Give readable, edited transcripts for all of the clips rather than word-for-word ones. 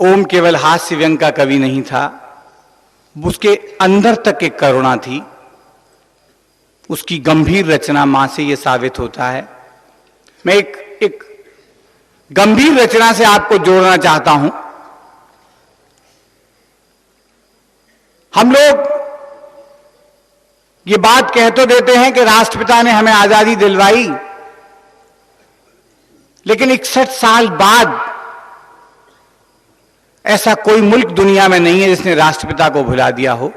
ओम केवल हास्य व्यंग का कवि नहीं था, उसके अंदर तक एक करुणा थी। उसकी गंभीर रचना मां से यह साबित होता है। मैं एक गंभीर रचना से आपको जोड़ना चाहता हूं। हम लोग ये बात कह तो देते हैं कि राष्ट्रपिता ने हमें आजादी दिलवाई, लेकिन 61 साल बाद ऐसा कोई मुल्क दुनिया में नहीं है जिसने राष्ट्रपिता को भुला दिया हो।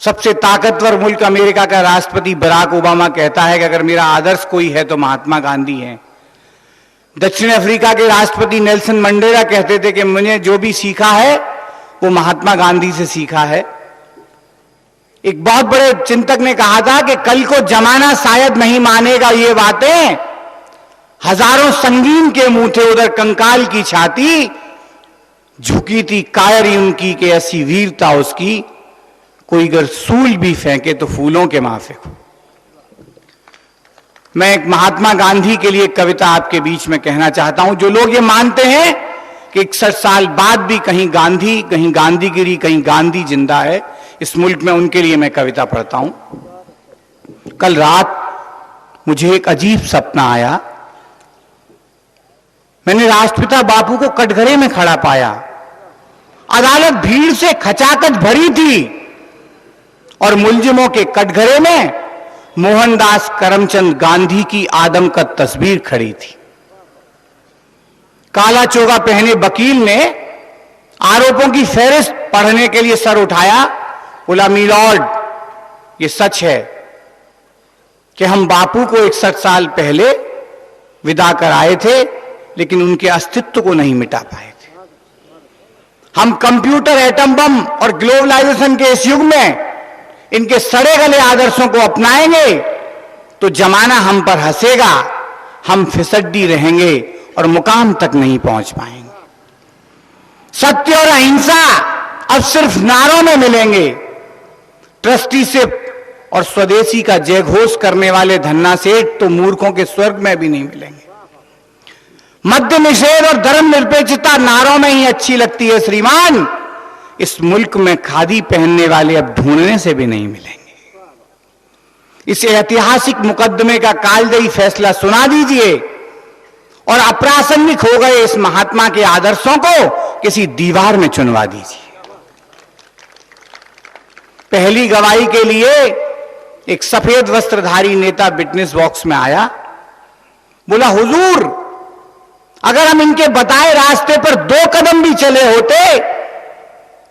सबसे ताकतवर मुल्क अमेरिका का राष्ट्रपति बराक ओबामा कहता है कि अगर मेरा आदर्श कोई है तो महात्मा गांधी हैं। दक्षिण अफ्रीका के राष्ट्रपति नेल्सन मंडेला कहते थे कि मैंने जो भी सीखा है वो महात्मा गांधी से सीखा है। एक बहुत बड़े चिंतक ने कहा था कि कल को जमाना शायद नहीं मानेगा ये बातें, हजारों संगीन के मुंह थे उधर कंकाल की छाती, झुकी थी कायर उनकी कि ऐसी वीरता उसकी, कोई अगर सूल भी फेंके तो फूलों के माफिक हो। मैं एक महात्मा गांधी के लिए कविता आपके बीच में कहना चाहता हूं। जो लोग ये मानते हैं कि 61 साल बाद भी कहीं गांधी, कहीं गांधीगिरी, कहीं गांधी जिंदा है इस मुल्क में, उनके लिए मैं कविता पढ़ता हूं। कल रात मुझे एक अजीब सपना आया। मैंने राष्ट्रपिता बापू को कटघरे में खड़ा पाया। अदालत भीड़ से खचाखच भरी थी और मुलजिमों के कटघरे में मोहनदास करमचंद गांधी की आदमकद तस्वीर खड़ी थी। काला चोगा पहने वकील ने आरोपों की फेहरिस्त पढ़ने के लिए सर उठाया। बोला, मिलॉर्ड, ये सच है कि हम बापू को 61 साल पहले विदा कराए थे, लेकिन उनके अस्तित्व को नहीं मिटा पाए थे। हम कंप्यूटर, एटम बम और ग्लोबलाइजेशन के इस युग में इनके सड़े गले आदर्शों को अपनाएंगे तो जमाना हम पर हंसेगा, हम फिसड्डी रहेंगे और मुकाम तक नहीं पहुंच पाएंगे। सत्य और अहिंसा अब सिर्फ नारों में मिलेंगे। ट्रस्टीशिप और स्वदेशी का जयघोष करने वाले धन्ना सेठ तो मूर्खों के स्वर्ग में भी नहीं मिलेंगे। मद्य निषेध और धर्मनिरपेक्षता नारों में ही अच्छी लगती है श्रीमान, इस मुल्क में खादी पहनने वाले अब ढूंढने से भी नहीं मिलेंगे। इस ऐतिहासिक मुकदमे का कालजयी फैसला सुना दीजिए और अप्रासंगिक हो गए इस महात्मा के आदर्शों को किसी दीवार में चुनवा दीजिए। पहली गवाही के लिए एक सफेद वस्त्रधारी नेता विटनेस बॉक्स में आया। बोला, हुजूर, अगर हम इनके बताए रास्ते पर 2 कदम भी चले होते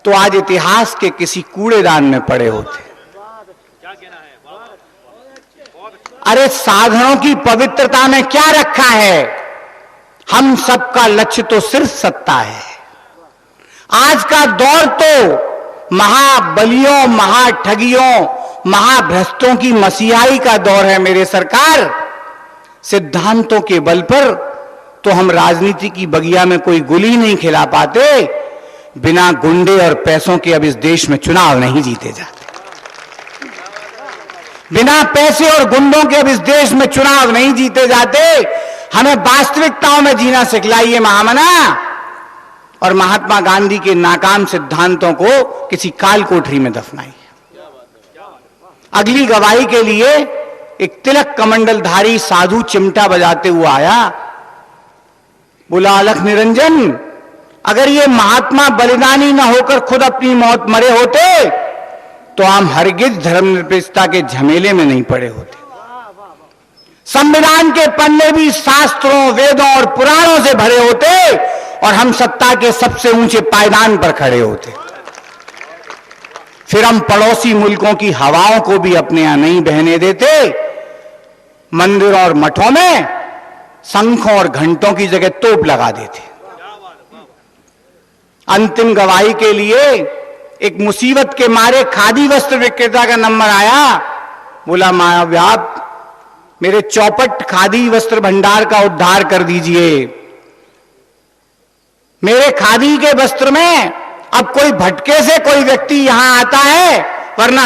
तो आज इतिहास के किसी कूड़ेदान में पड़े होते। अरे साधनों की पवित्रता में क्या रखा है? हम सबका लक्ष्य तो सिर्फ सत्ता है। आज का दौर तो महाबलियों, महाठगियों, महाभ्रष्टों की मसीहाई का दौर है मेरे सरकार। सिद्धांतों के बल पर तो हम राजनीति की बगिया में कोई गुली नहीं खिला पाते। बिना गुंडे और पैसों के अब इस देश में चुनाव नहीं जीते जाते। बिना पैसे और गुंडों के अब इस देश में चुनाव नहीं जीते जाते। हमें वास्तविकताओं में जीना सिखलाइए महामना, और महात्मा गांधी के नाकाम सिद्धांतों को किसी काल कोठरी में दफनाइए। अगली गवाही के लिए एक तिलक कमंडलधारी साधु चिमटा बजाते हुए आया। बोला, अलख निरंजन, अगर ये महात्मा बलिदानी न होकर खुद अपनी मौत मरे होते तो हम हरगिज धर्मनिरपेक्षता के झमेले में नहीं पड़े होते। संविधान के पन्ने भी शास्त्रों, वेदों और पुराणों से भरे होते और हम सत्ता के सबसे ऊंचे पायदान पर खड़े होते। फिर हम पड़ोसी मुल्कों की हवाओं को भी अपने यहां नहीं बहने देते। मंदिरों और मठों में शंखों और घंटों की जगह तोप लगा देते। अंतिम गवाही के लिए एक मुसीबत के मारे खादी वस्त्र विक्रेता का नंबर आया। बोला, महाव्याप, मेरे चौपट खादी वस्त्र भंडार का उद्धार कर दीजिए। मेरे खादी के वस्त्र में अब कोई भटके से कोई व्यक्ति यहां आता है, वरना